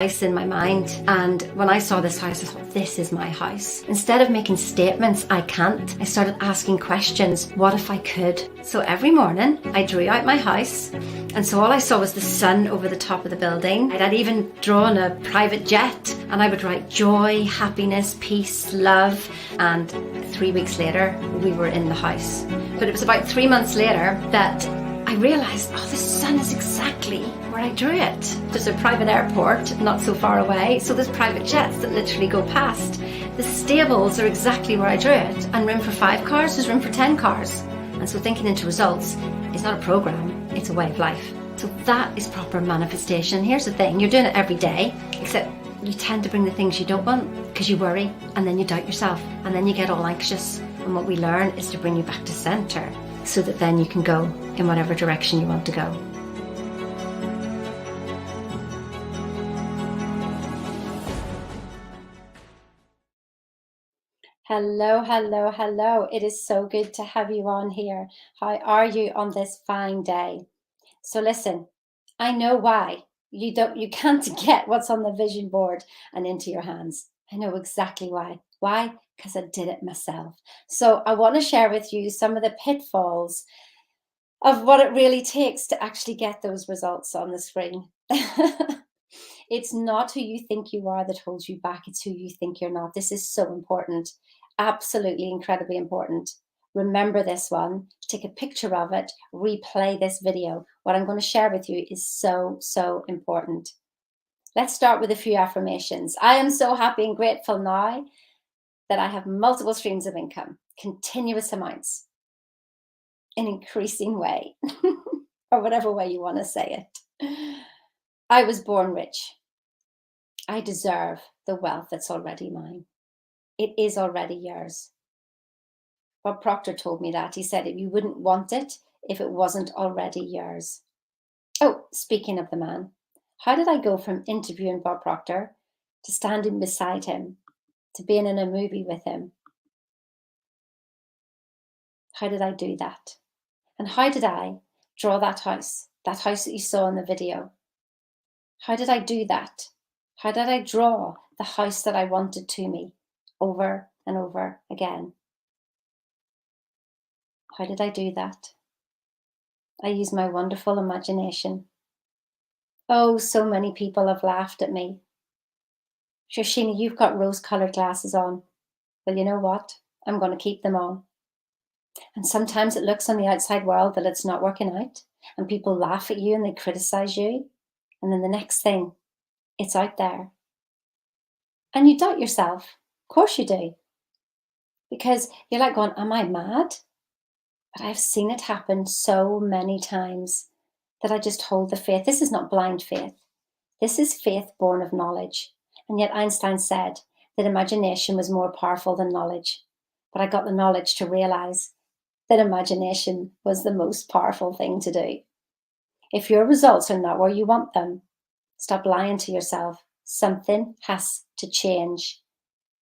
House in my mind, and when I saw this house I thought, this is my house. Instead of making statements, I can't, I started asking questions. What if I could? So every morning I drew out my house, and so all I saw was the sun over the top of the building. I'd even drawn a private jet, and I would write joy, happiness, peace, love, and 3 weeks later we were in the house. But it was about 3 months later that I realised, oh, the sun is exactly where I drew it. There's a private airport not so far away, so there's private jets that literally go past. The stables are exactly where I drew it, and room for 5 cars, there's room for 10 cars. And so thinking into results is not a program, it's a way of life. So that is proper manifestation. Here's the thing, you're doing it every day, except you tend to bring the things you don't want because you worry, and then you doubt yourself, and then you get all anxious. And what we learn is to bring you back to centre, so that then you can go in whatever direction you want to go. Hello, hello, hello. It is so good to have you on here. How are you on this fine day? So listen, I know why you can't get what's on the vision board and into your hands. I know exactly why. Why? Because I did it myself. So I want to share with you some of the pitfalls of what it really takes to actually get those results on the screen. It's not who you think you are that holds you back, it's who you think you're not. This is so important, absolutely incredibly important. Remember this one, take a picture of it, replay this video. What I'm going to share with you is so, so important. Let's start with a few affirmations. I am so happy and grateful now that I have multiple streams of income, continuous amounts, an increasing way, or whatever way you want to say it. I was born rich. I deserve the wealth that's already mine. It is already yours. Bob Proctor told me that. He said, if you wouldn't want it if it wasn't already yours. Oh, speaking of the man, how did I go from interviewing Bob Proctor to standing beside him, to being in a movie with him? How did I do that? And how did I draw that house that you saw in the video? How did I do that? How did I draw the house that I wanted to me over and over again? How did I do that? I used my wonderful imagination. Oh, so many people have laughed at me. Sure, Sheena, you've got rose-coloured glasses on. Well, you know what? I'm going to keep them on. And sometimes it looks on the outside world that it's not working out, and people laugh at you and they criticise you. And then the next thing, it's out there. And you doubt yourself. Of course you do. Because you're like going, am I mad? But I've seen it happen so many times that I just hold the faith. This is not blind faith. This is faith born of knowledge. And yet Einstein said that imagination was more powerful than knowledge. But I got the knowledge to realise that imagination was the most powerful thing to do. If your results are not where you want them, stop lying to yourself. Something has to change.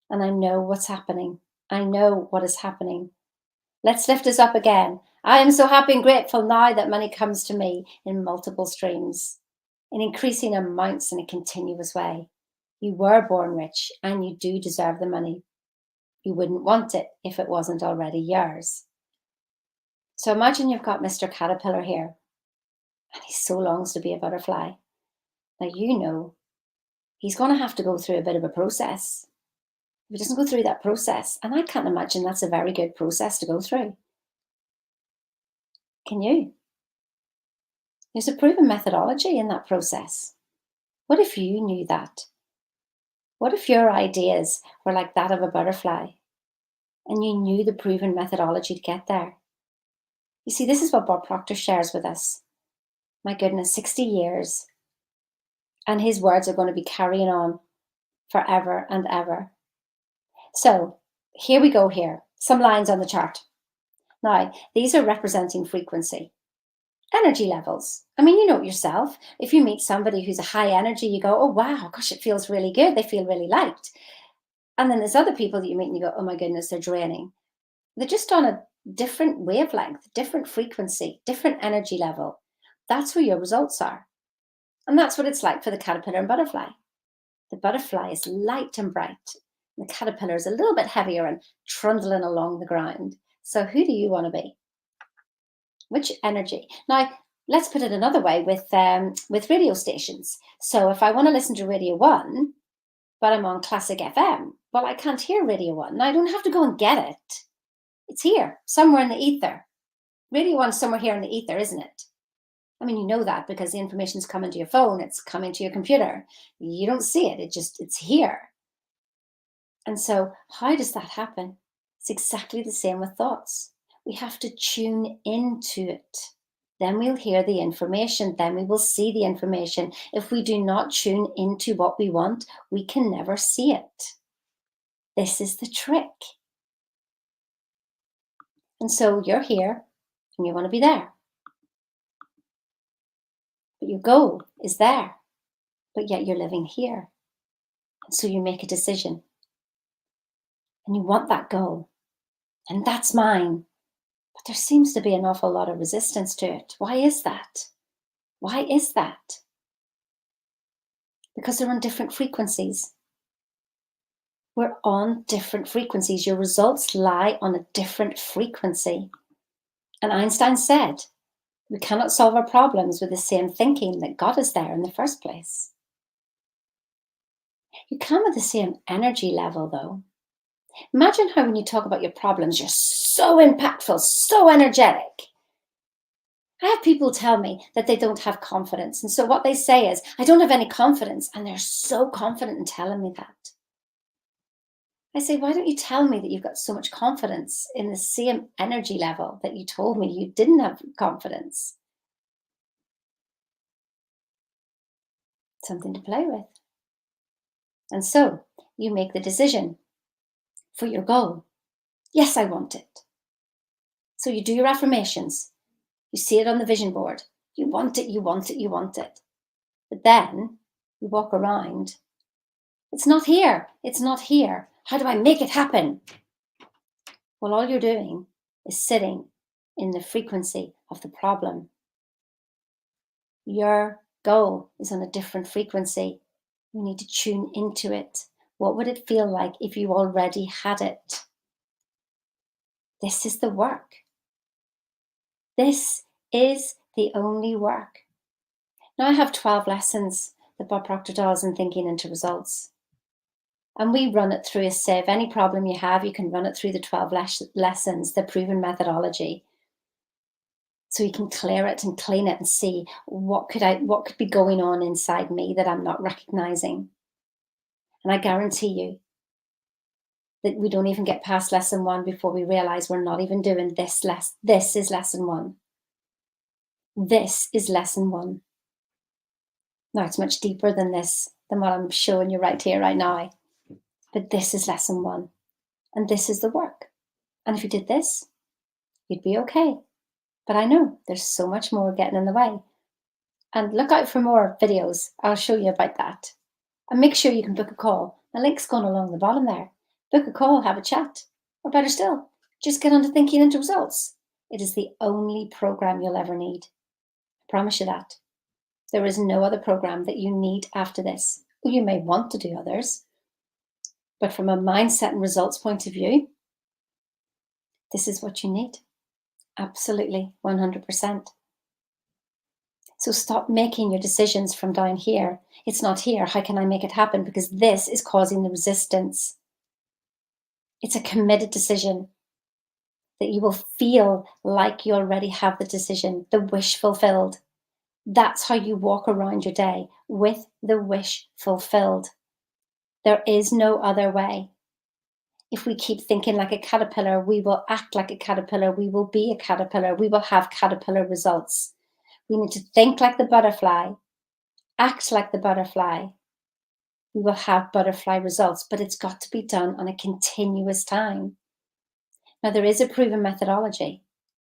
And I know what's happening. I know what is happening. Let's lift us up again. I am so happy and grateful now that money comes to me in multiple streams, in increasing amounts in a continuous way. You were born rich and you do deserve the money. You wouldn't want it if it wasn't already yours. So imagine you've got Mr. Caterpillar here, and he so longs to be a butterfly. Now you know he's going to have to go through a bit of a process. If he doesn't go through that process, and I can't imagine that's a very good process to go through. Can you? There's a proven methodology in that process. What if you knew that? What if your ideas were like that of a butterfly, and you knew the proven methodology to get there? You see, this is what Bob Proctor shares with us. My goodness, 60 years. And his words are going to be carrying on forever and ever. So here we go here. Some lines on the chart. Now, these are representing frequency. Energy levels. I mean, you know it yourself. If you meet somebody who's a high energy, you go, oh, wow, gosh, it feels really good. They feel really liked. And then there's other people that you meet and you go, oh my goodness, they're draining. They're just on a different wavelength, different frequency, different energy level. That's where your results are. And that's what it's like for the caterpillar and butterfly. The butterfly is light and bright. The caterpillar is a little bit heavier and trundling along the ground. So who do you want to be? Which energy? Now, let's put it another way with radio stations. So if I want to listen to Radio 1, but I'm on Classic FM, well, I can't hear Radio 1. Now, I don't have to go and get it. It's here, somewhere in the ether. Radio 1's somewhere here in the ether, isn't it? I mean, you know that because the information's coming to your phone, it's coming to your computer. You don't see it, it's here. And so how does that happen? It's exactly the same with thoughts. We have to tune into it. Then we'll hear the information. Then we will see the information. If we do not tune into what we want, we can never see it. This is the trick. And so you're here and you want to be there. But your goal is there, but yet you're living here. And so you make a decision. And you want that goal. And that's mine. But there seems to be an awful lot of resistance to it. Why is that? Why is that? Because they're on different frequencies. We're on different frequencies. Your results lie on a different frequency. And Einstein said, we cannot solve our problems with the same thinking that got us there in the first place. You can with the same energy level, though. Imagine how when you talk about your problems, you're so impactful, so energetic. I have people tell me that they don't have confidence. And so what they say is, I don't have any confidence. And they're so confident in telling me that. I say, why don't you tell me that you've got so much confidence in the same energy level that you told me you didn't have confidence? Something to play with. And so you make the decision for your goal. Yes, I want it. So you do your affirmations. You see it on the vision board. You want it, you want it, you want it. But then you walk around. It's not here. It's not here. How do I make it happen? Well, all you're doing is sitting in the frequency of the problem. Your goal is on a different frequency. You need to tune into it. What would it feel like if you already had it? This is the work. This is the only work. Now I have 12 lessons that Bob Proctor does in Thinking into Results. And we run it through a sieve. Any problem you have, you can run it through the 12 lessons, the proven methodology. So you can clear it and clean it and see what could be going on inside me that I'm not recognizing. And I guarantee you that we don't even get past lesson 1 before we realize we're not even doing this. This is lesson 1. This is lesson 1. Now it's much deeper than this, than what I'm showing you right here, right now. But this is lesson 1. And this is the work. And if you did this, you'd be okay. But I know there's so much more getting in the way. And look out for more videos. I'll show you about that. And make sure you can book a call. The link's going along the bottom there. Book a call, have a chat. Or better still, just get on to Thinking into Results. It is the only program you'll ever need. I promise you that. There is no other program that you need after this. Well, you may want to do others. But from a mindset and results point of view, this is what you need. Absolutely, 100%. So stop making your decisions from down here. It's not here. How can I make it happen? Because this is causing the resistance. It's a committed decision that you will feel like you already have the decision, the wish fulfilled. That's how you walk around your day, with the wish fulfilled. There is no other way. If we keep thinking like a caterpillar, we will act like a caterpillar. We will be a caterpillar. We will have caterpillar results. We need to think like the butterfly, act like the butterfly. We will have butterfly results, but it's got to be done on a continuous time. Now, there is a proven methodology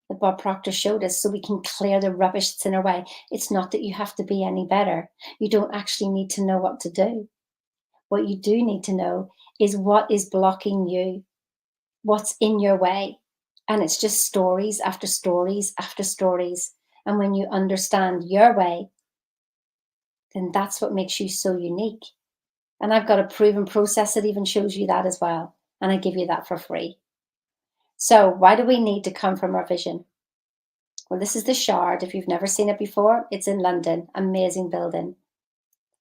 that Bob Proctor showed us so we can clear the rubbish that's in our way. It's not that you have to be any better. You don't actually need to know what to do. What you do need to know is what is blocking you, what's in your way. And it's just stories after stories after stories. And when you understand your way, then that's what makes you so unique. And I've got a proven process that even shows you that as well. And I give you that for free. So why do we need to come from our vision? Well, this is the Shard. If you've never seen it before, it's in London, amazing building.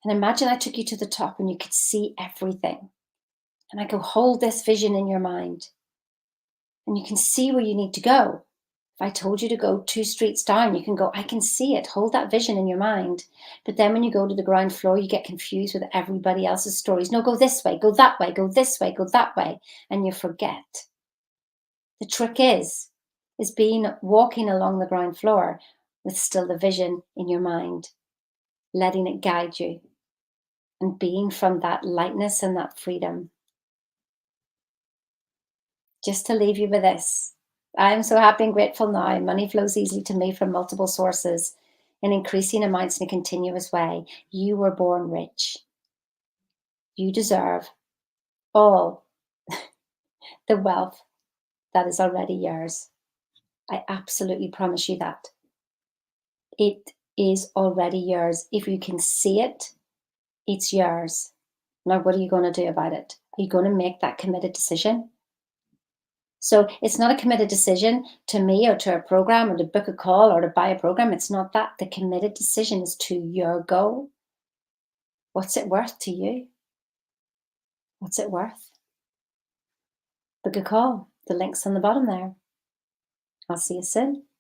And imagine I took you to the top and you could see everything. And I go, hold this vision in your mind. And you can see where you need to go. If I told you to go 2 streets down, you can go, I can see it. Hold that vision in your mind. But then when you go to the ground floor, you get confused with everybody else's stories. No, go this way, go that way, go this way, go that way. And you forget. The trick is being walking along the ground floor with still the vision in your mind, letting it guide you and being from that lightness and that freedom. Just to leave you with this, I am so happy and grateful now. Money flows easily to me from multiple sources in increasing amounts in a continuous way. You were born rich. You deserve all the wealth that is already yours. I absolutely promise you that. It is already yours. If you can see it, it's yours. Now, what are you going to do about it? Are you going to make that committed decision? So it's not a committed decision to me or to a program or to book a call or to buy a program. It's not that. The committed decision is to your goal. What's it worth to you? What's it worth? Book a call. The link's on the bottom there. I'll see you soon.